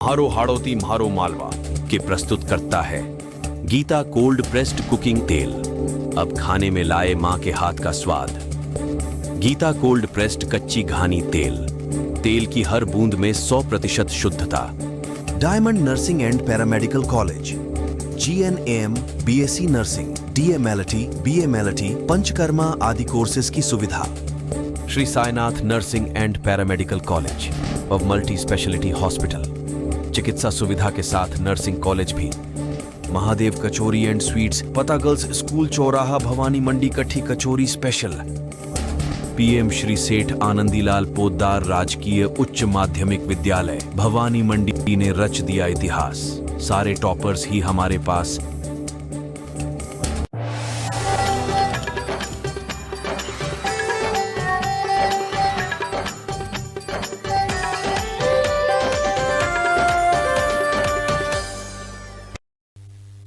म्हारो हाड़ोती म्हारो मालवा के प्रस्तुत करता है गीता कोल्ड प्रेस्ड कुकिंग तेल। अब खाने में लाए मां के हाथ का स्वाद। गीता कोल्ड प्रेस्ड कच्ची घानी तेल, तेल की हर बूंद में 100% शुद्धता। Diamond nursing and paramedical college, GNAM, BSc nursing, DMLT, BMLT, panchakarma आदि कोर्सेज की सुविधा। Shri Sainath nursing and paramedical college और मल्टी स्पेशलिटी हॉस्पिटल, चिकित्सा सुविधा के साथ नर्सिंग कॉलेज भी। महादेव कचौरी एंड स्वीट्स, पता गर्ल्स स्कूल चौराहा, भवानी मंडी, कट्ठी कचौरी स्पेशल। PM श्री सेठ आनंदीलाल पोद्दार राजकीय उच्च माध्यमिक विद्यालय, भवानी मंडी ने रच दिया इतिहास। सारे टॉपर्स ही हमारे पास।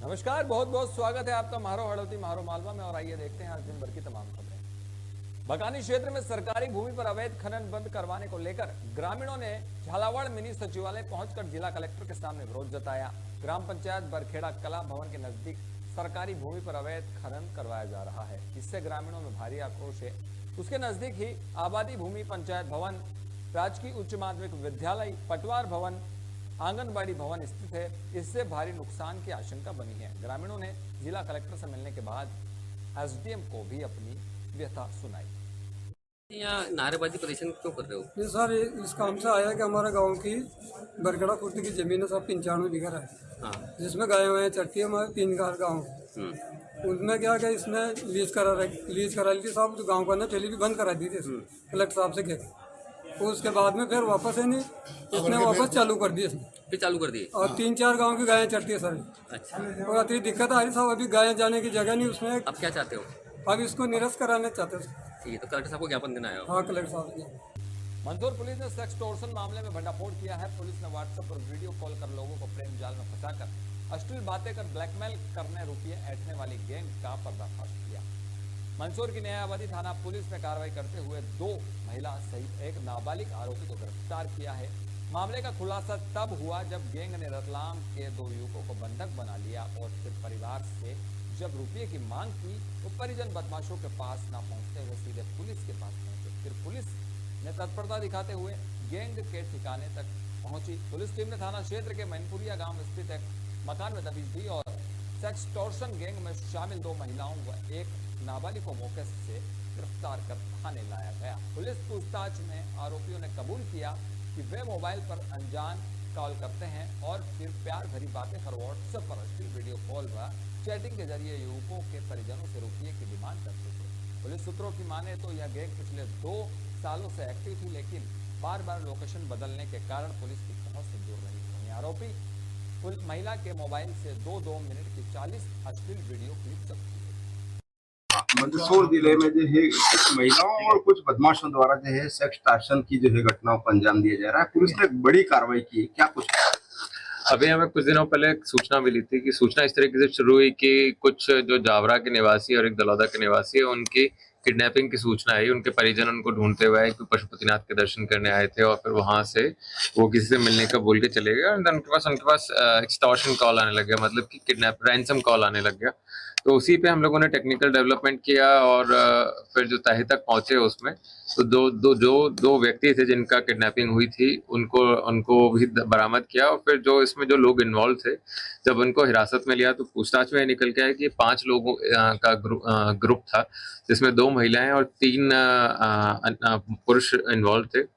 नमस्कार, बहुत बहुत स्वागत है आपका म्हारो हाड़ोती म्हारो मालवा में। और आइए देखते हैं आज दिन भर की तमाम खबरें। बकानी क्षेत्र में सरकारी भूमि पर अवैध खनन बंद करवाने को लेकर ग्रामीणों ने झालावाड़ मिनी सचिवालय पहुंचकर जिला कलेक्टर के सामने विरोध जताया। ग्राम पंचायत बरखेड़ा कला भवन के नजदीक सरकारी भूमि पर अवैध खनन करवाया जा रहा है। इससे ग्रामीणों में भारी आक्रोश है। उसके नजदीक ही आबादी भूमि, पंचायत भवन, राजकीय उच्च माध्यमिक विद्यालय, पटवार भवन, आंगनबाड़ी भवन स्थित है। इससे भारी नुकसान की आशंका बनी है। ग्रामीणों ने जिला कलेक्टर से मिलने के बाद SDM को भी अपनी व्यथा सुनाई। यहाँ नारेबाजी प्रदर्शन क्यों कर रहे हो? ये सर इस काम से आया कि हमारे गांव की बरगड़ा खुर्द की जमीन है, सब 95 बीघा है। हाँ। जिसमें गाय हुए हैं चट्टी, हमारे 3 गाँव। उनमें क्या कि इसने लीज करा ली थी साहब, तो गाँव का ने पहले भी बंद करा दी थी कलेक्टर साहब से कह। उसके बाद में फिर वापस है नहीं, इसने वापस चालू कर दी इसने। फिर चालू कर दिए और 3-4 गाँव की गायें चढ़ती है सर। अच्छा, और अति दिक्कत आ रही साहब, अभी गायें जाने की जगह नहीं उसमें। अब क्या चाहते हो? अब इसको निरस्त कराने चाहते हैं। ठीक है, तो कलेक्टर साहब को ज्ञापन देना है। हाँ, कलेक्टर साहब। मंदसौर पुलिस ने सेक्स टॉर्शन मामले में भंडाफोड़ किया है। पुलिस ने व्हाट्सएप पर वीडियो कॉल कर लोगों को प्रेम जाल में फंसाकर अश्लील बातें कर ब्लैकमेल करने रुपये ऐंठने वाली गैंग का पर्दाफाश किया। मंदसौर की न्यायावादी थाना पुलिस ने कार्रवाई करते हुए 2 महिला सहित एक नाबालिग आरोपी को गिरफ्तार किया है। मामले का खुलासा तब हुआ जब गैंग ने रतलाम के 2 युवकों को बंधक बना लिया और फिर परिवार से जब रुपये की मांग की तो परिजन बदमाशों के पास न पहुंचते हुए सीधे पुलिस के पास पहुंचे। फिर पुलिस ने तत्परता दिखाते हुए गैंग के ठिकाने तक पहुंची। पुलिस टीम ने थाना क्षेत्र के मैनपुरिया गांव स्थित एक मकान में दबिश दी और सेक्स टॉर्शन गैंग में शामिल 2 महिलाओं व एक नाबालिग को मौके से गिरफ्तार कर थाने लाया गया। पुलिस पूछताछ में आरोपियों ने कबूल किया कि वे मोबाइल पर अनजान कॉल करते हैं और फिर प्यार भरी बातें कर व्हाट्सएप पर अश्लील वीडियो कॉल व चैटिंग के जरिए युवकों के परिजनों से रुपये की डिमांड करते थे। पुलिस सूत्रों की माने तो यह गैंग पिछले 2 सालों से एक्टिव थी, लेकिन बार बार लोकेशन बदलने के कारण पुलिस की पहुंच से दूर रही। वहीं आरोपी महिला के मोबाइल से 2 मिनट की 40 अश्लील वीडियो क्लिप जब्त की। मंदसौर जिले में जो है कुछ महिलाओं और कुछ बदमाशों द्वारा जो है सेक्स टॉर्शन की जो है घटनाओं को अंजाम दिया जा रहा है। पुलिस ने एक बड़ी कार्रवाई की है, क्या कुछ? अभी हमें कुछ दिनों पहले एक सूचना मिली थी कि सूचना इस तरीके से शुरू हुई कि कुछ जो जावरा के निवासी और एक दलौदा के निवासी है, उनकी किडनैपिंग की सूचना आई। उनके परिजन उनको ढूंढते हुए आए कि पशुपतिनाथ के दर्शन करने आए थे और फिर वहां से वो किसी से मिलने का बोल के चले गए। और उनके पास एक्सटॉर्शन कॉल आने लग गया, मतलब कि किडनैप रैंसम कॉल आने लग गया। तो उसी पे हम लोगों ने टेक्निकल डेवलपमेंट किया और फिर जो तह तक पहुंचे उसमें तो दो व्यक्ति थे जिनका किडनैपिंग हुई थी, उनको भी बरामद किया। और फिर जो इसमें जो लोग इन्वॉल्व थे, जब उनको हिरासत में लिया तो पूछताछ में निकल के आया कि 5 लोगों का ग्रुप था, जिसमें 2 महिलाएं और 3 पुरुष इन्वॉल्व थे।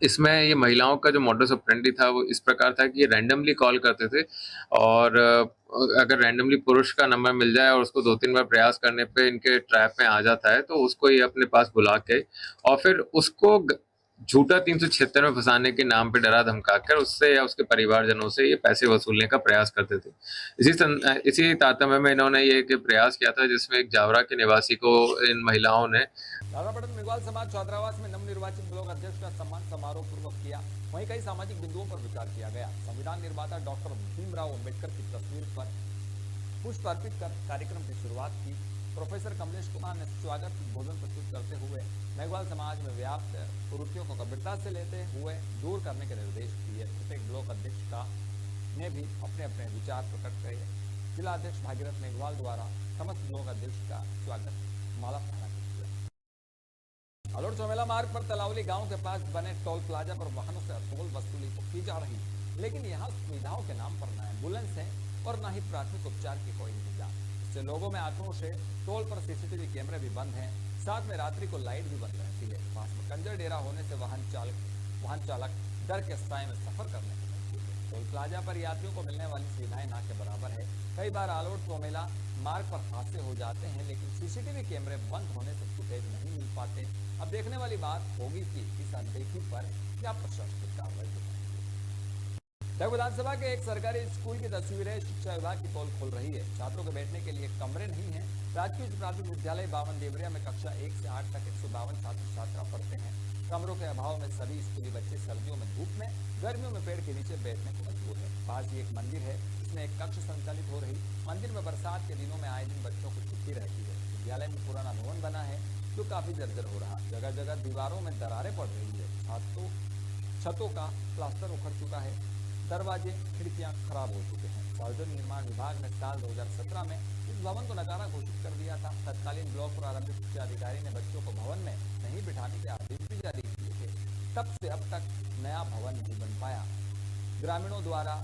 इसमें ये महिलाओं का जो मॉडस ऑपरेंडी था वो इस प्रकार था कि ये रैंडमली कॉल करते थे और अगर रैंडमली पुरुष का नंबर मिल जाए और उसको 2-3 बार प्रयास करने पे इनके ट्रैप में आ जाता है तो उसको ये अपने पास बुला के और फिर उसको झूठा 376 में फंसाने के नाम पे डरा धमकाकर उससे या उसके परिवारजनों से ये पैसे वसूलने का प्रयास करते थे। इसी तारतम्य में इन्होंने ये प्रयास किया था जिसमें एक जावरा के निवासी को इन महिलाओं ने लालापटन मेघवाल समाज छात्रावास में नवनिर्वाचित ब्लॉक अध्यक्ष का सम्मान समारोह पूर्वक किया। वहीं कई सामाजिक बिंदुओं पर विचार किया गया। संविधान निर्माता डॉक्टर भीमराव अंबेडकर की तस्वीर पर पुष्प अर्पित कर कार्यक्रम की शुरुआत की। प्रोफेसर कमलेश कुमार ने स्वागत भोजन प्रस्तुत करते हुए मेघवाल समाज में व्याप्त कुरीतियों को गंभीरता से लेते हुए दूर करने के निर्देश दिए। प्रत्येक ब्लॉक अध्यक्ष ने भी अपने अपने विचार प्रकट किए। जिला अध्यक्ष भागीरथ मेघवाल द्वारा समस्त ब्लॉक अध्यक्ष का स्वागत माला पहना किया। अलोड़ चौमेला मार्ग पर तलावली गांव के पास बने टोल प्लाजा पर वाहनों से टोल वसूली तो की जा रही, लेकिन यहाँ सुविधाओं के नाम पर न एम्बुलेंस है और न ही प्राथमिक उपचार की कोई इंतजाम। इससे लोगों में आक्रोश है। टोल पर सीसीटीवी कैमरे भी बंद हैं, साथ में रात्रि को लाइट भी बंद रहती है। पास में कंजर डेरा होने से वाहन चालक डर के साए में सफर करने को मजबूर है। टोल प्लाजा पर यात्रियों को मिलने वाली सुविधाएं ना के बराबर है। कई बार आलोट चौमेला मार्ग पर हादसे हो जाते हैं, लेकिन सीसीटीवी कैमरे बंद होने से फुटेज नहीं मिल पाते। अब देखने वाली बात होगी कि इस अनदेखी पर क्या प्रशासनिक कार्रवाई होगी। विधानसभा के एक सरकारी स्कूल की तस्वीरें शिक्षा विभाग की पोल खोल रही है। छात्रों के बैठने के लिए कमरे नहीं है। राजकीय उच्च प्राथमिक विद्यालय 52 देवरिया में कक्षा 1 से 8 तक 152 छात्र छात्रा पढ़ते हैं। कमरों के अभाव में सभी स्कूली बच्चे सर्दियों में धूप में, गर्मियों में पेड़ के नीचे बैठने को मजबूर है। पास ही एक मंदिर है, इसमें एक कक्ष संचालित हो रही। मंदिर में बरसात के दिनों में आए दिन बच्चों को छुट्टी रहती है। विद्यालय में पुराना भवन बना है जो काफी जर्जर हो रहा। जगह जगह दीवारों में दरारें पड़ रही है। छतों का प्लास्टर उखड़ चुका है। दरवाजे खिड़कियां खराब हो चुके हैं। सार्वजनिक निर्माण विभाग ने साल 2017 में इस भवन को नकारा घोषित कर दिया था। तत्कालीन ब्लॉक प्रारंभिक शिक्षा अधिकारी ने बच्चों को भवन में नहीं बिठाने के आदेश भी जारी किए थे। तब से अब तक नया भवन नहीं बन पाया। ग्रामीणों द्वारा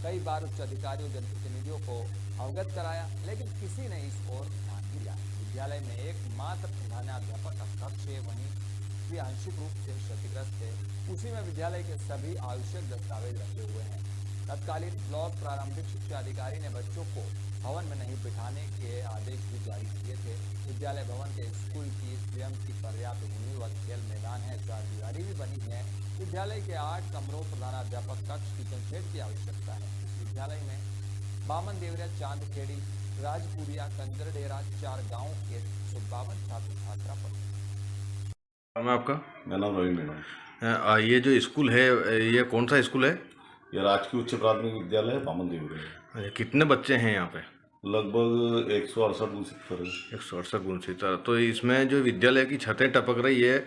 कई बार उच्च अधिकारियों जनप्रतिनिधियों को अवगत कराया, लेकिन किसी ने इस ओर ध्यान नहीं दिया। विद्यालय में एकमात्र प्रधानाध्यापक का कक्ष है, वहीं आंशिक रूप से क्षतिग्रस्त है। उसी में विद्यालय के सभी आवश्यक दस्तावेज रखे हुए हैं। तत्कालीन ब्लॉक प्रारंभिक शिक्षा अधिकारी ने बच्चों को भवन में नहीं बिठाने के आदेश भी जारी किए थे। विद्यालय भवन के स्कूल की स्वयं की पर्याप्त भूमि व खेल मैदान है, चारदीवारी भी बनी है। विद्यालय के 8 कमरों प्रधानाध्यापक कक्ष, किचन शेड की आवश्यकता है। इस विद्यालय में 52 देवरिया, चांदखेड़ी, राजपुरिया, कंजरडेरा 4 गाँव के 152 छात्र छात्रा पढ़ते हैं। नाम है आपका? मेरा नाम रवि मीणा है। ये जो स्कूल है, ये कौन सा स्कूल है? ये राजकीय उच्च प्राथमिक विद्यालय है, 52 देवरिया। कितने बच्चे हैं यहाँ पे? लगभग 168 है। 168 तो इसमें जो विद्यालय की छतें टपक रही है,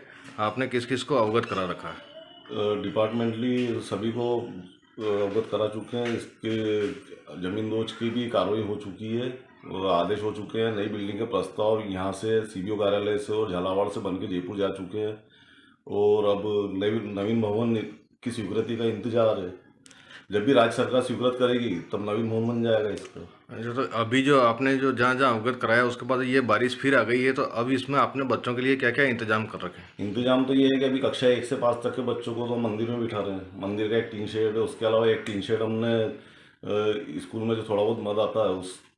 आपने किस किस को अवगत करा रखा है? डिपार्टमेंटली सभी को अवगत करा चुके हैं। इसके जमीन दोज की भी कार्रवाई हो चुकी है और आदेश हो चुके हैं। नई बिल्डिंग के प्रस्ताव यहाँ से सीबीओ कार्यालय से और झालावाड़ से बन के जयपुर जा चुके हैं और अब नवीन भवन की स्वीकृति का इंतजार है। जब भी राज्य सरकार स्वीकृत करेगी तब नवीन भवन बन जाएगा इसका। अच्छा, तो अभी जो आपने जो जहाँ जहाँ अवगत कराया उसके बाद ये बारिश फिर आ गई है, तो अब इसमें आपने बच्चों के लिए क्या क्या इंतजाम कर रखे हैं? इंतजाम तो ये है कि अभी कक्षा 1 से 5 तक के बच्चों को तो मंदिर में बिठा रहे हैं। मंदिर का एक टीन शेड है, उसके अलावा एक टीन शेड हमने स्कूल में जो थोड़ा बहुत मद आता है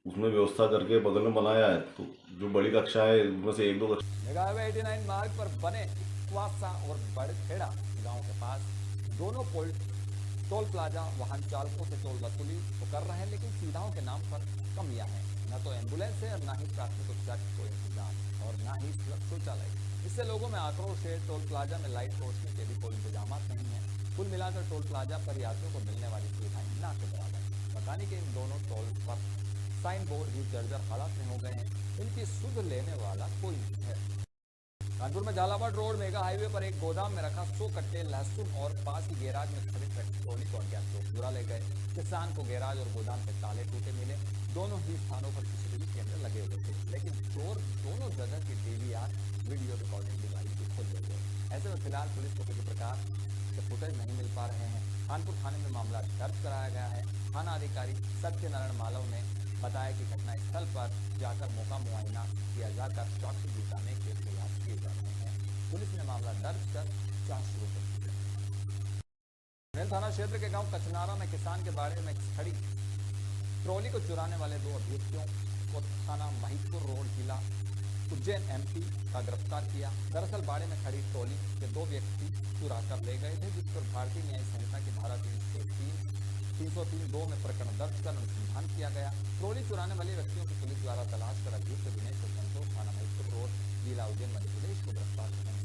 उसमें व्यवस्था करके बगल में बनाया है। तो जो बड़ी कक्षा है उनमें से 1-2 कक्षा। मेघालय 89 मार्ग पर बने क्वासा और बड़खेड़ा गांव के पास दोनों टोल प्लाजा वाहन चालकों से टोल वसूली तो कर रहे हैं, लेकिन सुविधाओं के नाम पर कमियां हैं। न तो एम्बुलेंस है और न ही प्राथमिक उपचार की कोई इंतजाम और न ही शौचालय। इससे लोगों में आक्रोश है। टोल प्लाजा में लाइट रोशनी के भी कोई इंतजाम नहीं है। कुल मिलाकर टोल प्लाजा पर यात्रियों को मिलने वाली सुविधाएं ना के बराबर। बताने के इन दोनों टोल पर साइन बोर्ड भी जर्जर हालत में हो गए हैं। इनकी सुध लेने वाला कोई नहीं है। कानपुर में झालावाड़ रोड मेगा हाईवे पर एक गोदाम में रखा 100 कट्टे लहसुन और पास ही गैराज में खड़े ट्रैक्टर ट्रॉली को अज्ञात लोग चुरा ले गए। किसान को गैराज और गोदाम के ताले टूटे मिले। दोनों ही स्थानों पर सीसीटीवी कैमरे लगे हुए थे, लेकिन चोर दोनों जगह की डीवीआर वीडियो रिकॉर्डिंग डिवाइस भी खोल दिए गए। ऐसे में फिलहाल पुलिस को किसी प्रकार के फुटेज नहीं मिल पा रहे हैं। कानपुर थाने में मामला दर्ज कराया गया है। थाना अधिकारी सत्यनारायण मालव ने बताया कि घटनास्थल पर जाकर मौका मुआयना किया जाकर शॉक जुटाने के प्रयास किए जा रहे हैं। पुलिस ने मामला दर्ज कर जांच शुरू कर दी है। थाना क्षेत्र के गांव कचनारा में किसान के बाड़े में खड़ी ट्रॉली को चुराने वाले 2 अभियुक्तों को थाना महिदपुर रोड जिला उज्जैन MP का गिरफ्तार किया। दरअसल बाड़े में खड़ी ट्रॉली के 2 व्यक्ति चुरा कर ले गए थे, जिस पर भारतीय न्याय संहिता की धारा 303(2) में प्रकरण दर्ज कर अनुसंधान किया गया। ट्रॉली चुराने वाले व्यक्तियों की पुलिस द्वारा तलाश कर अभियुक्त दिनेश और संतोष थाना महिदपुर रोड जिला उज्जैन मध्य प्रदेश को गिरफ्तार करने में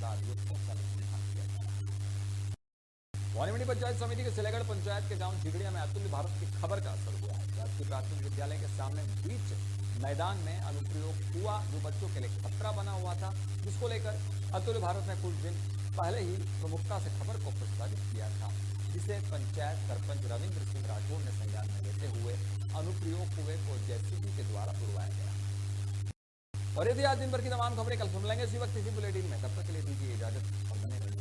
अभियुक्तों का अनुसंधान किया जा रहा है। वानीमंडी पंचायत समिति के सिलेगढ़ पंचायत के गांव झिगड़िया में अतुल्य भारत की खबर का असर हुआ है। राजकीय प्राथमिक विद्यालय के सामने बीच मैदान में अनुप्रयोग हुआ जो बच्चों के लिए खतरा बना हुआ था, जिसको लेकर अतुल्य भारत ने कुछ दिन पहले ही प्रमुखता से खबर को प्रस्तावित किया था, जिसे पंचायत सरपंच रविंद्र सिंह राठौर ने संज्ञान में लेते हुए अनुप्रयोग कुएं को जेसीबी के द्वारा तुड़वाया गया। और यदि आज दिन भर की तमाम खबरें कल सुन लेंगे इसी वक्त इसी बुलेटिन में, तब तक के लिए दीजिए इजाजत और बने रहिए।